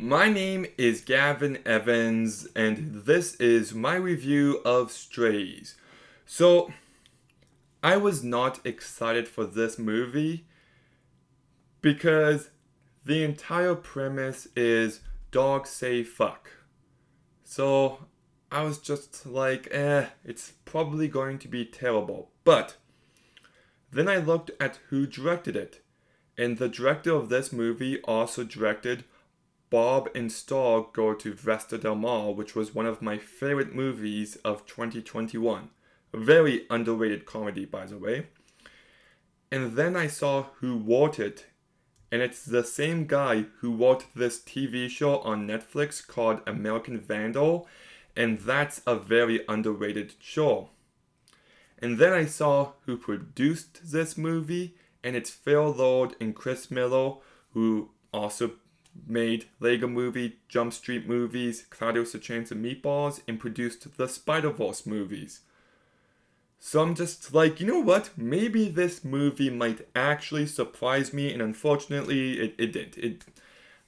My name is Gavin Evans, and this is my review of Strays. So, I was not excited for this movie because the entire premise is dogs say fuck. So, I was just like, it's probably going to be terrible. But then I looked at who directed it, and the director of this movie also directed Bob and Star Go to Vesta Del Mar, which was one of my favorite movies of 2021. A very underrated comedy, by the way. And then I saw who wrote it, and it's the same guy who wrote this TV show on Netflix called American Vandal, and that's a very underrated show. And then I saw who produced this movie, and it's Phil Lord and Chris Miller, who also made Lego Movie, Jump Street movies, Claudio a Chance of Meatballs, and produced the Spider-Verse movies. So I'm just like, you know what? Maybe this movie might actually surprise me, and unfortunately, it didn't.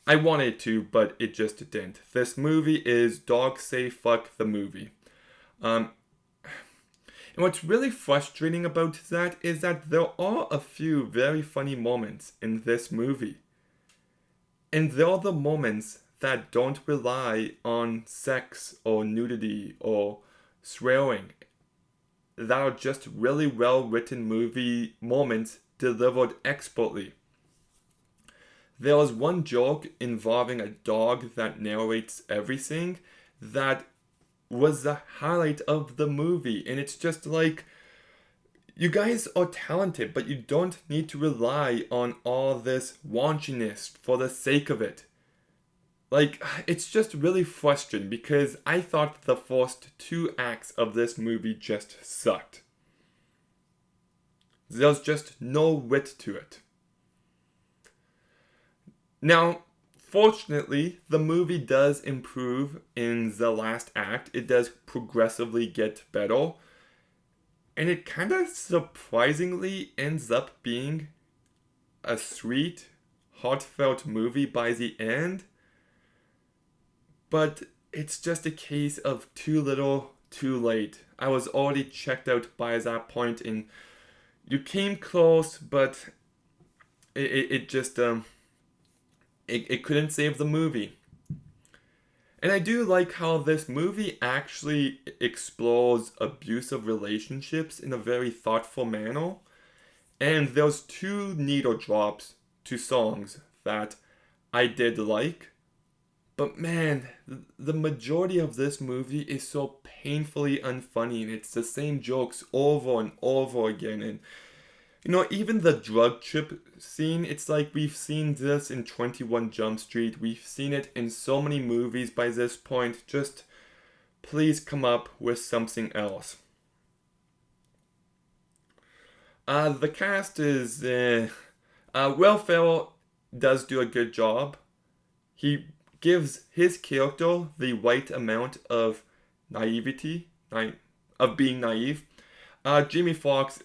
I wanted to, but it just didn't. This movie is Dog Say Fuck the Movie. And what's really frustrating about that is that there are a few very funny moments in this movie. And they're the moments that don't rely on sex or nudity or swearing. That are just really well written movie moments delivered expertly. There was one joke involving a dog that narrates everything that was the highlight of the movie. And it's just like, you guys are talented, but you don't need to rely on all this raunchiness for the sake of it. Like, it's just really frustrating because I thought the first two acts of this movie just sucked. There's just no wit to it. Now, fortunately, the movie does improve in the last act. It does progressively get better. And it kind of surprisingly ends up being a sweet, heartfelt movie by the end. But it's just a case of too little, too late. I was already checked out by that point, and you came close, but it just it couldn't save the movie. And I do like how this movie actually explores abusive relationships in a very thoughtful manner. And there's two needle drops to songs that I did like. But man, the majority of this movie is so painfully unfunny, and it's the same jokes over and over again. And even the drug trip scene, it's like we've seen this in 21 Jump Street. We've seen it in so many movies by this point. Just please come up with something else. The cast is... Will Ferrell does do a good job. He gives his character the right amount of naivety, of being naive. Jamie Foxx,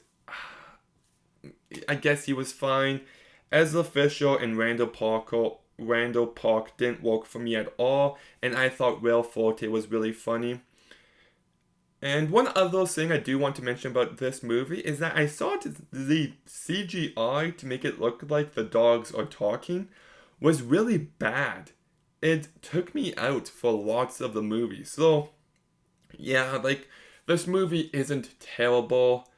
I guess he was fine. Ezra Fisher and Randall Park didn't work for me at all, and I thought Will Forte was really funny. And one other thing I do want to mention about this movie is that I saw the CGI to make it look like the dogs are talking was really bad. It took me out for lots of the movie. So, yeah, like, this movie isn't terrible.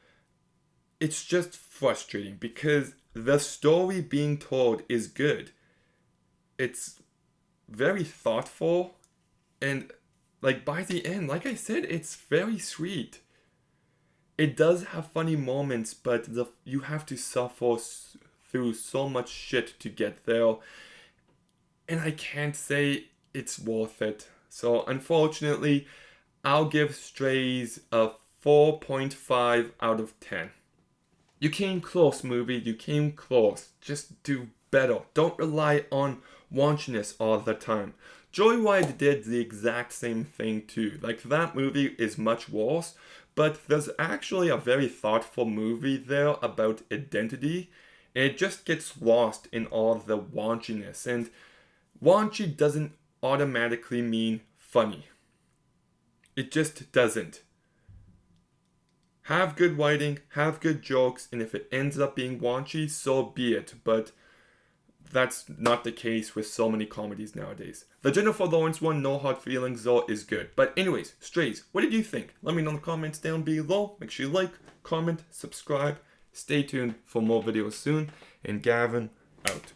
It's just frustrating because the story being told is good. It's very thoughtful, and like by the end, like I said, it's very sweet. It does have funny moments, but you have to suffer through so much shit to get there, and I can't say it's worth it. So unfortunately, I'll give Strays a 4.5 out of 10. You came close, movie. You came close. Just do better. Don't rely on raunchiness all the time. Joyride did the exact same thing too. Like, that movie is much worse, but there's actually a very thoughtful movie there about identity, and it just gets lost in all the raunchiness. And raunchy doesn't automatically mean funny. It just doesn't. Have good writing, have good jokes, and if it ends up being raunchy, so be it. But that's not the case with so many comedies nowadays. The Jennifer Lawrence one, No Hard Feelings, though, is good. But anyways, Strays, what did you think? Let me know in the comments down below. Make sure you like, comment, subscribe. Stay tuned for more videos soon. And Gavin, out.